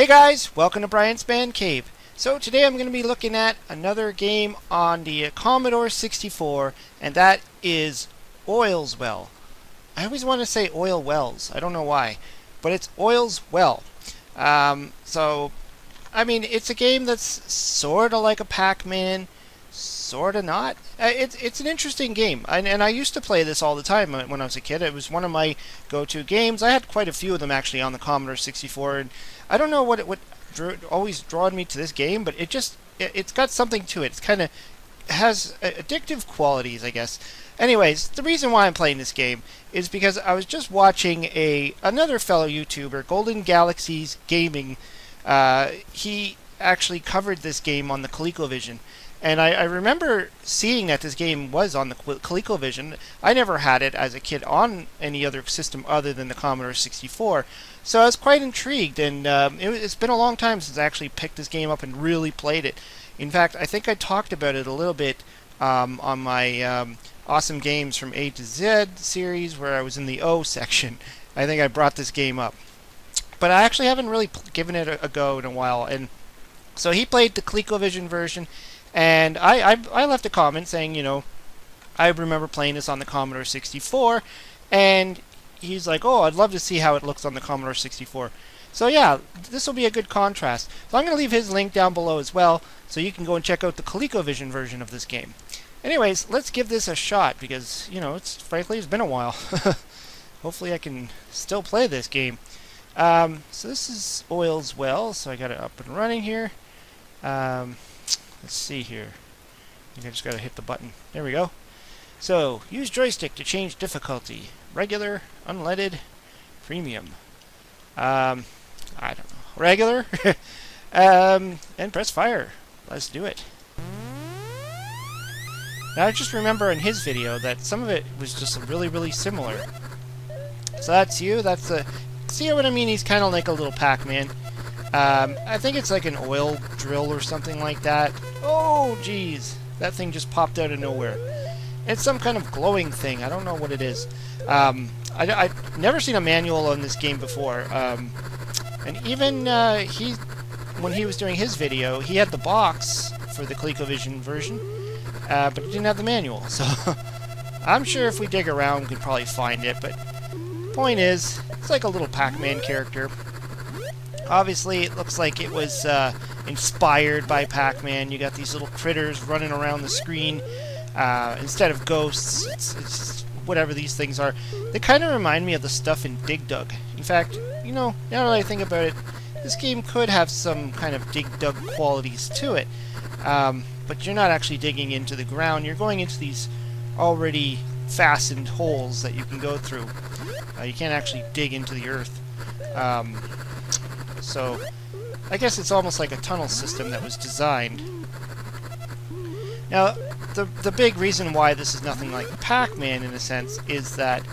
Hey guys, welcome to Brian's Man Cave. So today I'm going to be looking at another game on the Commodore 64, and that is Oil's Well. I always want to say Oil Wells, I don't know why, but it's Oil's Well. It's a game that's sort of like a Pac-Man, sort of not. It's an interesting game, and I used to play this all the time when I was a kid. It was one of my go-to games. I had quite a few of them actually on the Commodore 64, and I don't know what always drawn me to this game, but it's got something to it. It's kind of has addictive qualities, I guess. Anyways, the reason why I'm playing this game is because I was just watching another fellow YouTuber, Golden Galaxies Gaming. He actually covered this game on the ColecoVision. And I remember seeing that this game was on the ColecoVision. I never had it as a kid on any other system other than the Commodore 64. So I was quite intrigued, and it's been a long time since I actually picked this game up and really played it. In fact, I think I talked about it a little bit on my Awesome Games from A to Z series where I was in the O section. I think I brought this game up. But I actually haven't really given it a go in a while. And so he played the ColecoVision version. And I left a comment saying, I remember playing this on the Commodore 64, and he's like, oh, I'd love to see how it looks on the Commodore 64. So yeah, this will be a good contrast. So I'm going to leave his link down below as well, so you can go and check out the ColecoVision version of this game. Anyways, let's give this a shot, because, frankly, it's been a while. Hopefully I can still play this game. So this is Oil's Well, so I got it up and running here. Let's see here. I think I just gotta hit the button. There we go. So, use joystick to change difficulty. Regular, unleaded, premium. I don't know. Regular? And press fire. Let's do it. Now I just remember in his video that some of it was just really, really similar. So that's you. That's the... See what I mean? He's kind of like a little Pac-Man. I think it's like an oil drill or something like that. Oh, jeez. That thing just popped out of nowhere. It's some kind of glowing thing. I don't know what it is. I've never seen a manual on this game before. And even when he was doing his video, he had the box for the ColecoVision version, but he didn't have the manual. So I'm sure if we dig around, we could probably find it. But point is, it's like a little Pac-Man character. Obviously, it looks like it was inspired by Pac-Man. You got these little critters running around the screen. Instead of ghosts, it's whatever these things are. They kind of remind me of the stuff in Dig Dug. In fact, now that I think about it, this game could have some kind of Dig Dug qualities to it. But you're not actually digging into the ground. You're going into these already fastened holes that you can go through. You can't actually dig into the earth. So, I guess it's almost like a tunnel system that was designed. Now, the big reason why this is nothing like Pac-Man, in a sense, is that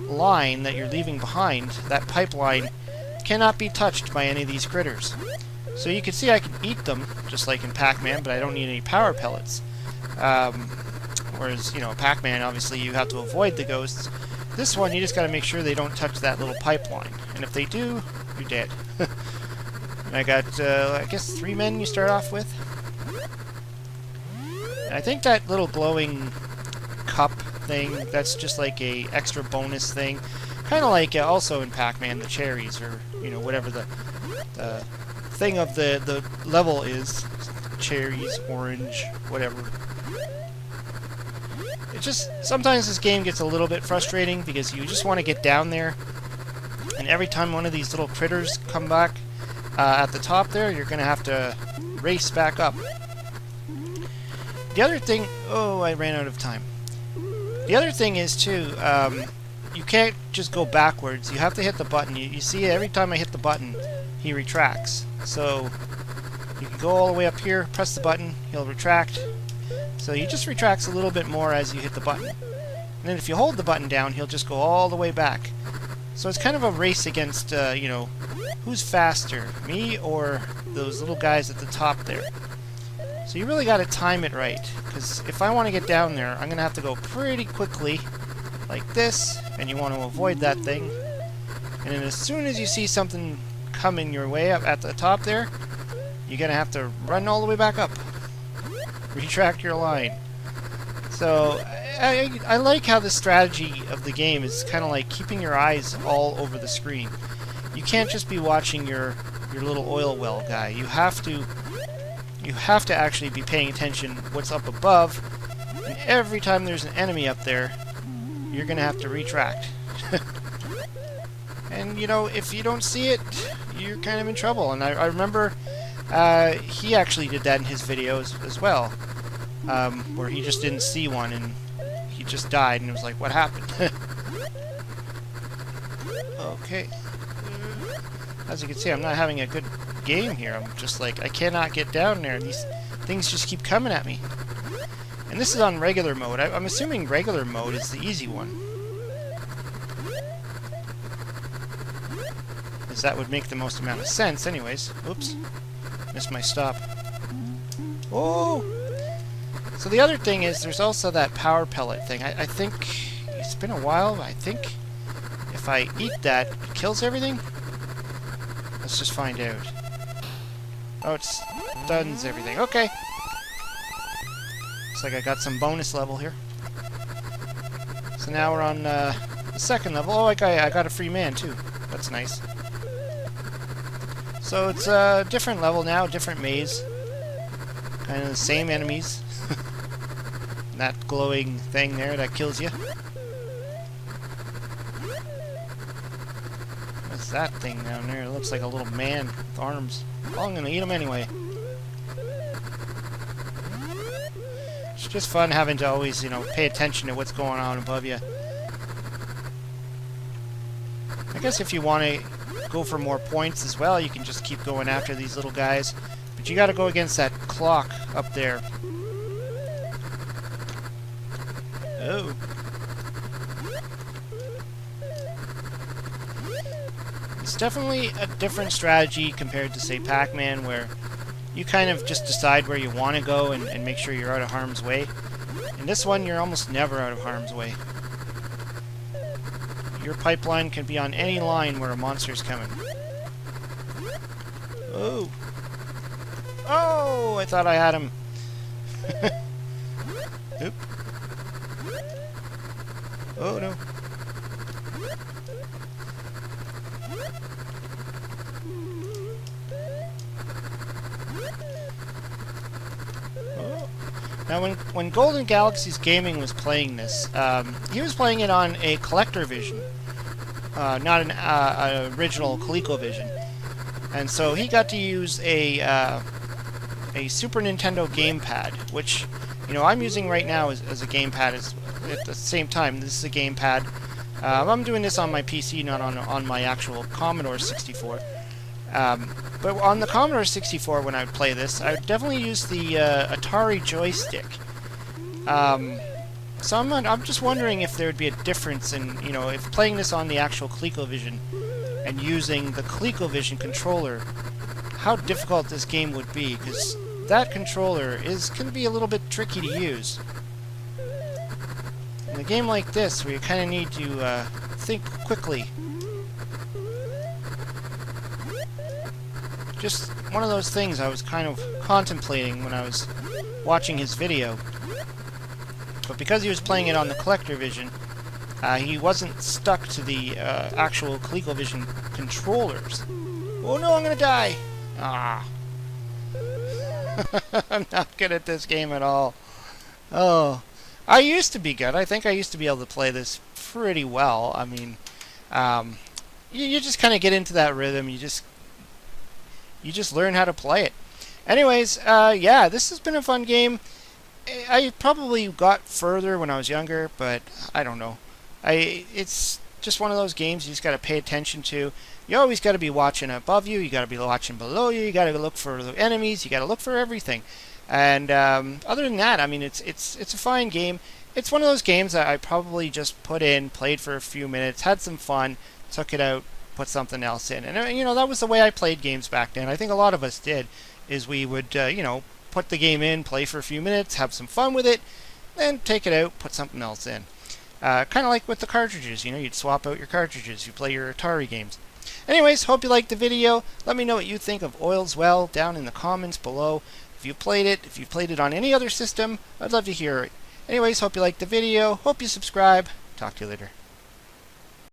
line that you're leaving behind, that pipeline, cannot be touched by any of these critters. So you can see I can eat them, just like in Pac-Man, but I don't need any power pellets. Whereas, Pac-Man, obviously, you have to avoid the ghosts. This one, you just gotta make sure they don't touch that little pipeline. And if they do, you're dead. And I got, I guess 3 men you start off with. And I think that little glowing cup thing, that's just like a extra bonus thing. Kind of like also in Pac-Man, the cherries, or, whatever the thing of the level is. Cherries, orange, whatever. It just, sometimes this game gets a little bit frustrating because you just want to get down there, and every time one of these little critters come back at the top there, you're going to have to race back up. The other thing... Oh, I ran out of time. The other thing is, too, you can't just go backwards. You have to hit the button. You see, every time I hit the button, he retracts. So, you can go all the way up here, press the button, he'll retract. So he just retracts a little bit more as you hit the button. And then if you hold the button down, he'll just go all the way back. So it's kind of a race against, who's faster, me or those little guys at the top there. So you really got to time it right, because if I want to get down there, I'm going to have to go pretty quickly, like this, and you want to avoid that thing. And then as soon as you see something coming your way up at the top there, you're going to have to run all the way back up. Retract your line. So, I like how the strategy of the game is kind of like keeping your eyes all over the screen. You can't just be watching your little oil well guy. You have to actually be paying attention what's up above, and every time there's an enemy up there, you're going to have to retract. And, you know, if you don't see it, you're kind of in trouble. And I remember he actually did that in his videos as well, where he just didn't see one, and he just died, and it was like, what happened? Okay. As you can see, I'm not having a good game here. I'm just like, I cannot get down there. These things just keep coming at me. And this is on regular mode. I'm assuming regular mode is the easy one. Because that would make the most amount of sense anyways. Oops. Missed my stop. Oh! So the other thing is, there's also that power pellet thing. I think, it's been a while, but I think if I eat that, it kills everything? Let's just find out. Oh, it stuns everything. Okay. Looks like I got some bonus level here. So now we're on the second level. Oh, I got a free man too. That's nice. So it's a different level now, different maze. Kind of the same enemies. That glowing thing there that kills you. What's that thing down there? It looks like a little man with arms. Oh, I'm gonna eat him anyway. It's just fun having to always, you know, pay attention to what's going on above you. I guess if you want to go for more points as well, you can just keep going after these little guys. But you gotta go against that clock up there. Oh. It's definitely a different strategy compared to, say, Pac-Man, where you kind of just decide where you want to go and make sure you're out of harm's way. In this one, you're almost never out of harm's way. Your pipeline can be on any line where a monster's coming. Oh! Oh! I thought I had him. Oop. Oh no. Oh. Now when Golden Galaxies Gaming was playing this, he was playing it on a collector vision, not an original ColecoVision. And so he got to use a Super Nintendo gamepad, which, you know, I'm using right now as a gamepad at the same time. This is a gamepad. I'm doing this on my PC, not on my actual Commodore 64. But on the Commodore 64, when I would play this, I would definitely use the Atari joystick. So I'm just wondering if there would be a difference in, you know, if playing this on the actual ColecoVision and using the ColecoVision controller, how difficult this game would be, because that controller can be a little bit tricky to use. In a game like this, where you kind of need to think quickly, just one of those things I was kind of contemplating when I was watching his video. But because he was playing it on the collector vision, he wasn't stuck to the actual ColecoVision controllers. Oh no, I'm gonna die! Ah. I'm not good at this game at all. Oh. I used to be good. I think I used to be able to play this pretty well. I mean, you just kind of get into that rhythm. You just learn how to play it. Anyways, yeah, this has been a fun game. I probably got further when I was younger, but I don't know. It's just one of those games you just got to pay attention to. You always got to be watching above you. You got to be watching below you. You got to look for the enemies. You got to look for everything. And other than that, I mean, it's a fine game. It's one of those games that I probably just put in, played for a few minutes, had some fun, took it out, put something else in. And, you know, that was the way I played games back then. I think a lot of us did, is we would, you know, put the game in, play for a few minutes, have some fun with it, then take it out, put something else in. Kind of like with the cartridges, you know, you'd swap out your cartridges, you play your Atari games. Anyways, hope you liked the video. Let me know what you think of Oil's Well down in the comments below. If you played it, if you've played it on any other system, I'd love to hear it. Anyways, hope you liked the video. Hope you subscribe. Talk to you later.